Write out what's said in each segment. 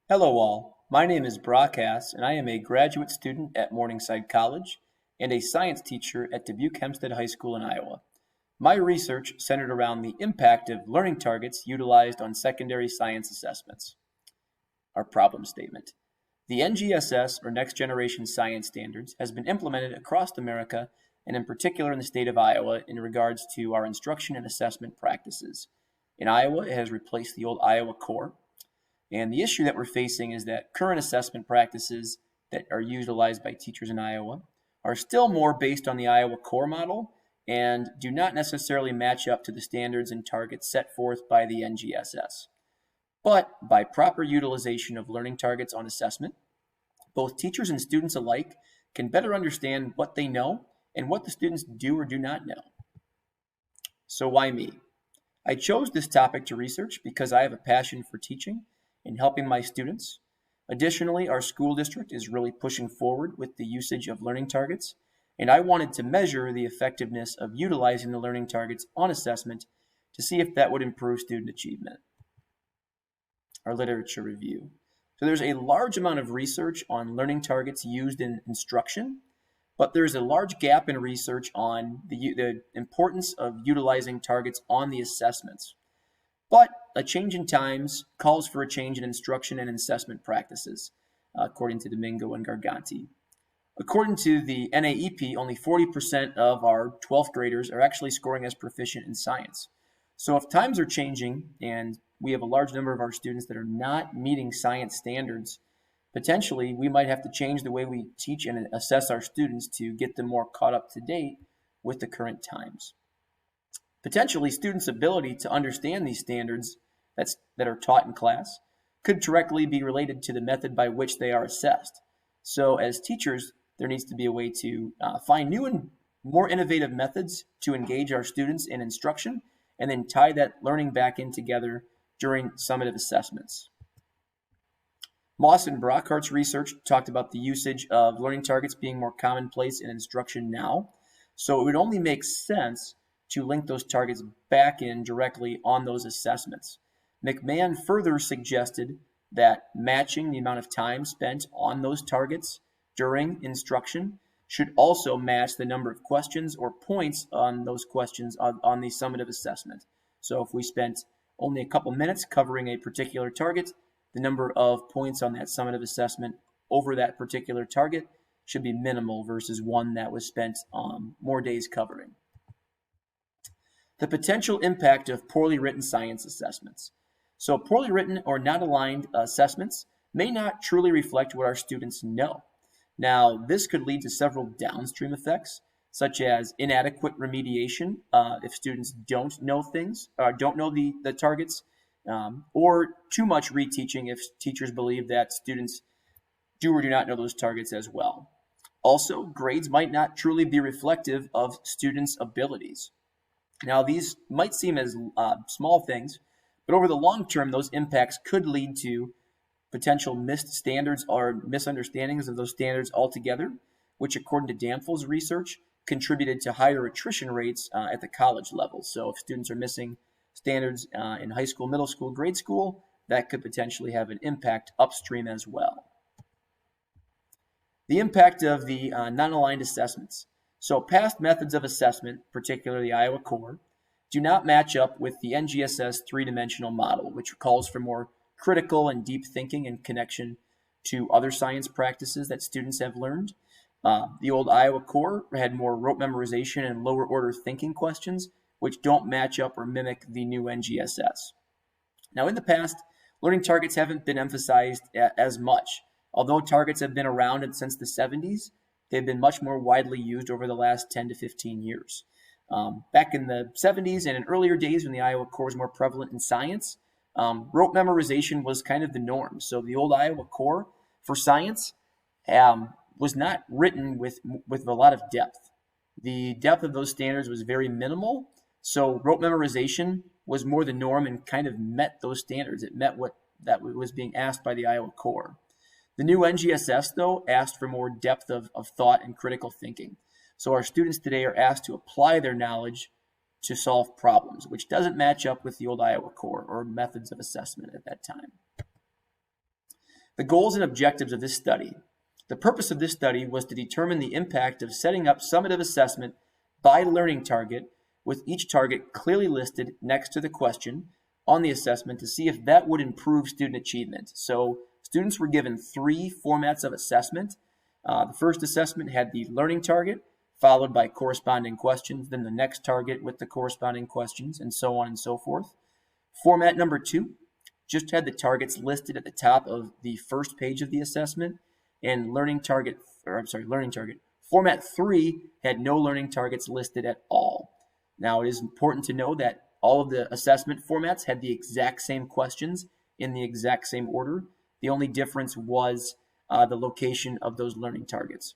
Hello all, my name is Brock Hass and I am a graduate student at Morningside College and a science teacher at Dubuque Hempstead High School in Iowa. My research centered around the impact of learning targets utilized on secondary science assessments. Our problem statement. The NGSS, or Next Generation Science Standards, has been implemented across America and in particular in the state of Iowa in regards to our instruction and assessment practices. In Iowa, it has replaced the old Iowa Core. And the issue that we're facing is that current assessment practices that are utilized by teachers in Iowa are still more based on the Iowa Core model and do not necessarily match up to the standards and targets set forth by the NGSS. But by proper utilization of learning targets on assessment, both teachers and students alike can better understand what they know and what the students do or do not know. So why me? I chose this topic to research because I have a passion for teaching and helping my students. Additionally, our school district is really pushing forward with the usage of learning targets, and I wanted to measure the effectiveness of utilizing the learning targets on assessment to see if that would improve student achievement. Our literature review. So there's a large amount of research on learning targets used in instruction, but there's a large gap in research on the importance of utilizing targets on the assessments. But a change in times calls for a change in instruction and assessment practices, according to Domingo and Garganti. According to the NAEP, only 40% of our 12th graders are actually scoring as proficient in science. So if times are changing and we have a large number of our students that are not meeting science standards, potentially we might have to change the way we teach and assess our students to get them more caught up to date with the current times. Potentially, students' ability to understand these standards that are taught in class could directly be related to the method by which they are assessed. So as teachers, there needs to be a way to find new and more innovative methods to engage our students in instruction and then tie that learning back in together during summative assessments. Moss and Brockhart's research talked about the usage of learning targets being more commonplace in instruction now. So it would only make sense to link those targets back in directly on those assessments. McMahon further suggested that matching the amount of time spent on those targets during instruction should also match the number of questions or points on those questions on the summative assessment. So if we spent only a couple minutes covering a particular target, the number of points on that summative assessment over that particular target should be minimal versus one that was spent more days covering. The potential impact of poorly written science assessments. So poorly written or not aligned assessments may not truly reflect what our students know. Now, this could lead to several downstream effects, such as inadequate remediation if students don't know things, or don't know the targets, or too much reteaching if teachers believe that students do or do not know those targets as well. Also, grades might not truly be reflective of students' abilities. Now, these might seem as small things, but over the long term, those impacts could lead to potential missed standards or misunderstandings of those standards altogether, which, according to Danful's research, contributed to higher attrition rates at the college level. So if students are missing standards in high school, middle school, grade school, that could potentially have an impact upstream as well. The impact of the non-aligned assessments. So past methods of assessment, particularly the Iowa Core, do not match up with the NGSS three-dimensional model, which calls for more critical and deep thinking in connection to other science practices that students have learned. The old Iowa Core had more rote memorization and lower order thinking questions, which don't match up or mimic the new NGSS. Now, in the past, learning targets haven't been emphasized as much. Although targets have been around since the 70s, they've been much more widely used over the last 10 to 15 years. Back in the 70s and in earlier days when the Iowa Core was more prevalent in science, rote memorization was kind of the norm. So the old Iowa Core for science was not written with a lot of depth. The depth of those standards was very minimal, so rote memorization was more the norm and kind of met those standards. It met what that was being asked by the Iowa Core. The new NGSS, though, asked for more depth of thought and critical thinking. So our students today are asked to apply their knowledge to solve problems, which doesn't match up with the old Iowa Core or methods of assessment at that time. The goals and objectives of this study. The purpose of this study was to determine the impact of setting up summative assessment by learning target, with each target clearly listed next to the question on the assessment to see if that would improve student achievement. So students were given 3 formats of assessment. The first assessment had the learning target, followed by corresponding questions, then the next target with the corresponding questions, and so on and so forth. Format number 2 just had the targets listed at the top of the first page of the assessment, and learning target. Format 3 had no learning targets listed at all. Now, it is important to know that all of the assessment formats had the exact same questions in the exact same order. The only difference was the location of those learning targets.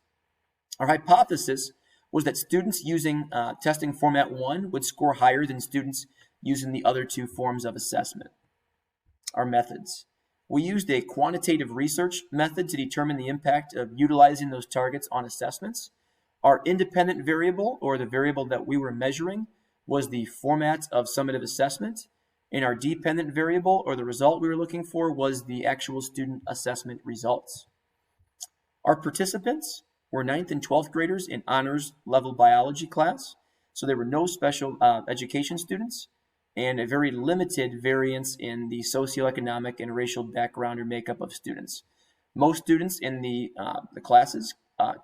Our hypothesis was that students using testing format 1 would score higher than students using the other 2 forms of assessment. Our methods. We used a quantitative research method to determine the impact of utilizing those targets on assessments. Our independent variable, or the variable that we were measuring, was the format of summative assessment, and our dependent variable, or the result we were looking for, was the actual student assessment results. Our participants were 9th and 12th graders in honors level biology class, so there were no special education students, and a very limited variance in the socioeconomic and racial background or makeup of students. Most students in the classes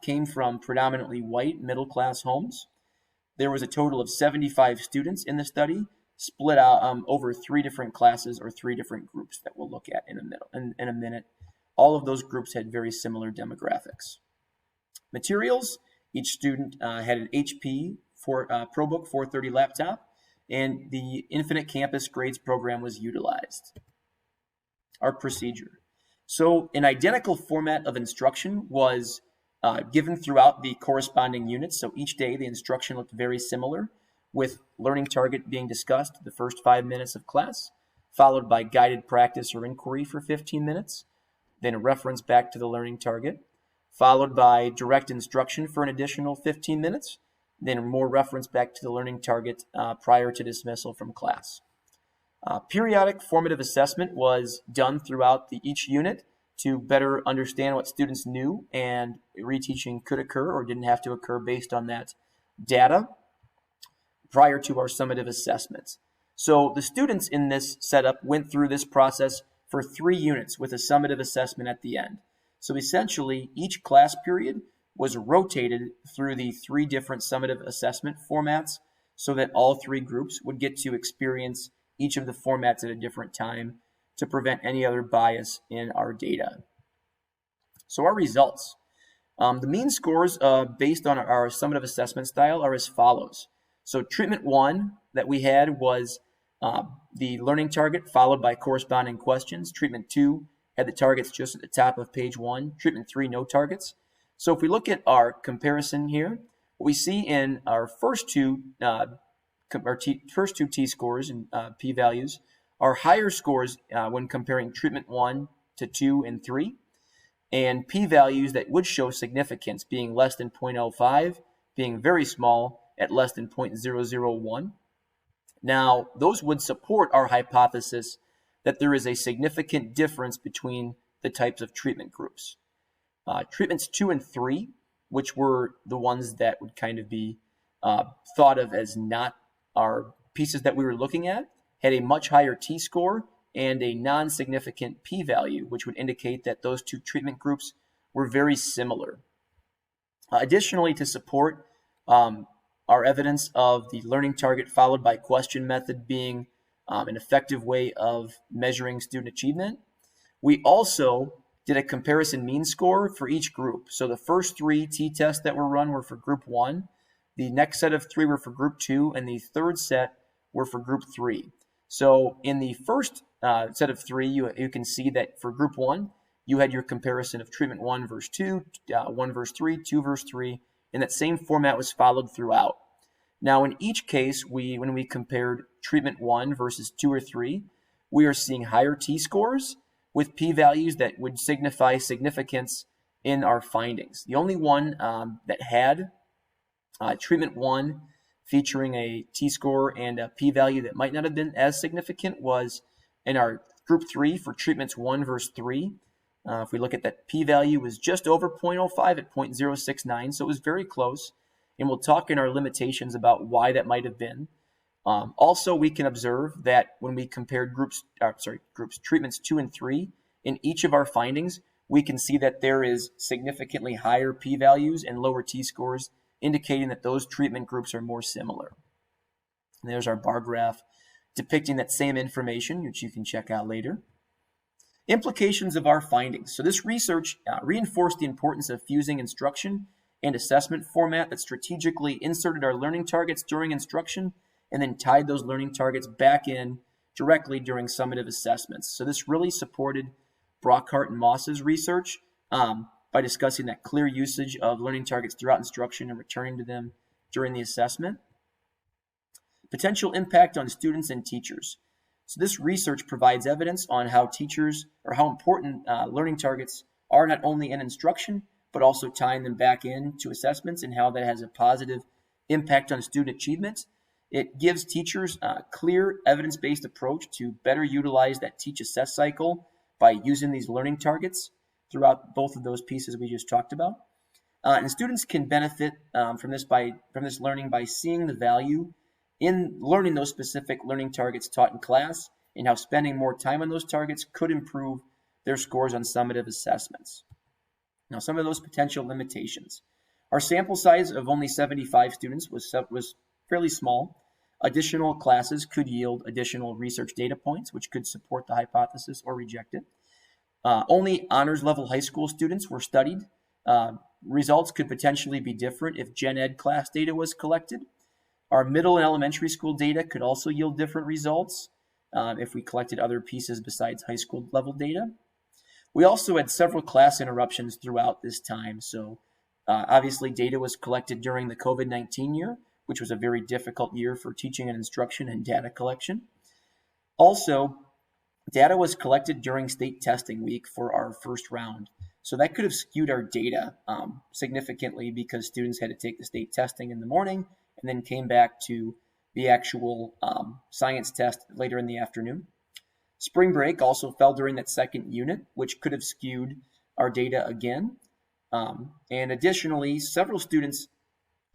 came from predominantly white middle-class homes. There was a total of 75 students in the study, split out over 3 different classes or 3 different groups that we'll look at in a minute. All of those groups had very similar demographics. Materials: each student had an HP ProBook 430 laptop, and the Infinite Campus Grades program was utilized. Our procedure. So an identical format of instruction was given throughout the corresponding units. So each day the instruction looked very similar, with learning target being discussed the first 5 minutes of class, followed by guided practice or inquiry for 15 minutes, then a reference back to the learning target, followed by direct instruction for an additional 15 minutes, then more reference back to the learning target prior to dismissal from class. Periodic formative assessment was done throughout each unit to better understand what students knew, and reteaching could occur or didn't have to occur based on that data prior to our summative assessments. So the students in this setup went through this process for 3 units with a summative assessment at the end. So essentially, each class period was rotated through the 3 different summative assessment formats so that all 3 groups would get to experience each of the formats at a different time to prevent any other bias in our data. So our results. The mean scores based on our summative assessment style are as follows. So treatment 1 that we had was the learning target followed by corresponding questions. Treatment 2 had the targets just at the top of page 1. Treatment 3, no targets. So if we look at our comparison here, what we see in our first two t-scores and p-values are higher scores when comparing treatment 1 to 2 and 3, and p-values that would show significance being less than 0.05, being very small at less than 0.001. Now, those would support our hypothesis that there is a significant difference between the types of treatment groups. Treatments 2 and 3, which were the ones that would kind of be thought of as not our pieces that we were looking at, had a much higher t-score and a non-significant p-value, which would indicate that those 2 treatment groups were very similar. Additionally, to support our evidence of the learning target followed by question method being an effective way of measuring student achievement, we also did a comparison mean score for each group. So the first 3 t-tests that were run were for group 1, the next set of 3 were for group 2, and the third set were for group 3. So in the first set of 3, you can see that for group 1, you had your comparison of treatment 1 versus 2, 1 versus 3, 2 versus 3, and that same format was followed throughout. Now in each case, when we compared treatment 1 versus 2 or 3, we are seeing higher t-scores with p-values that would signify significance in our findings. The only one that had treatment 1 featuring a t-score and a p-value that might not have been as significant was in our group 3 for treatments 1 versus 3. If we look at that p-value, was just over 0.05 at 0.069, so it was very close. And we'll talk in our limitations about why that might have been. Also, we can observe that when we compared treatments 2 and 3, in each of our findings, we can see that there is significantly higher p-values and lower t-scores, indicating that those treatment groups are more similar. And there's our bar graph depicting that same information, which you can check out later. Implications of our findings. So this research reinforced the importance of fusing instruction and assessment format that strategically inserted our learning targets during instruction and then tied those learning targets back in directly during summative assessments. So this really supported Brockhart and Moss's research by discussing that clear usage of learning targets throughout instruction and returning to them during the assessment. Potential impact on students and teachers. So this research provides evidence on how teachers, or how important learning targets are not only in instruction, but also tying them back into assessments and how that has a positive impact on student achievement. It gives teachers a clear evidence-based approach to better utilize that teach-assess cycle by using these learning targets throughout both of those pieces we just talked about. And students can benefit from this learning by seeing the value in learning those specific learning targets taught in class and how spending more time on those targets could improve their scores on summative assessments. Now, some of those potential limitations. Our sample size of only 75 students was fairly small. Additional classes could yield additional research data points, which could support the hypothesis or reject it. Only honors level high school students were studied. Results could potentially be different if gen ed class data was collected. Our middle and elementary school data could also yield different results if we collected other pieces besides high school level data. We also had several class interruptions throughout this time. So obviously data was collected during the COVID-19 year, which was a very difficult year for teaching and instruction and data collection. Also, data was collected during state testing week for our first round. So that could have skewed our data significantly because students had to take the state testing in the morning and then came back to the actual science test later in the afternoon. Spring break also fell during that second unit, which could have skewed our data again. And additionally, several students,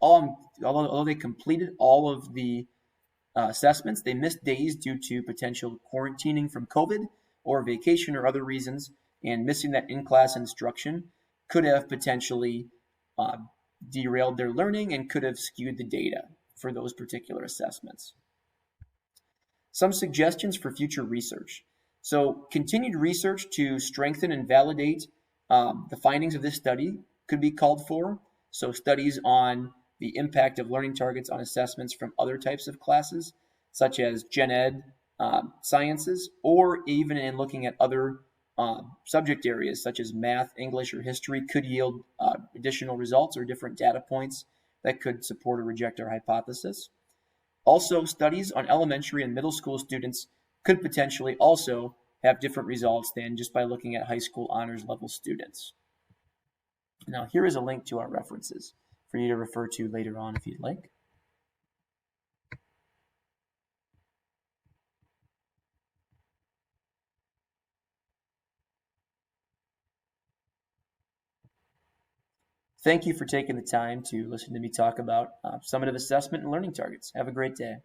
although they completed all of the assessments, they missed days due to potential quarantining from COVID or vacation or other reasons, and missing that in-class instruction could have potentially derailed their learning and could have skewed the data for those particular assessments. Some suggestions for future research. So continued research to strengthen and validate the findings of this study could be called for. So studies on the impact of learning targets on assessments from other types of classes, such as gen ed, sciences, or even in looking at other subject areas such as math, English, or history could yield additional results or different data points that could support or reject our hypothesis. Also, studies on elementary and middle school students could potentially also have different results than just by looking at high school honors level students. Now, here is a link to our references for you to refer to later on if you'd like. Thank you for taking the time to listen to me talk about summative assessment and learning targets. Have a great day.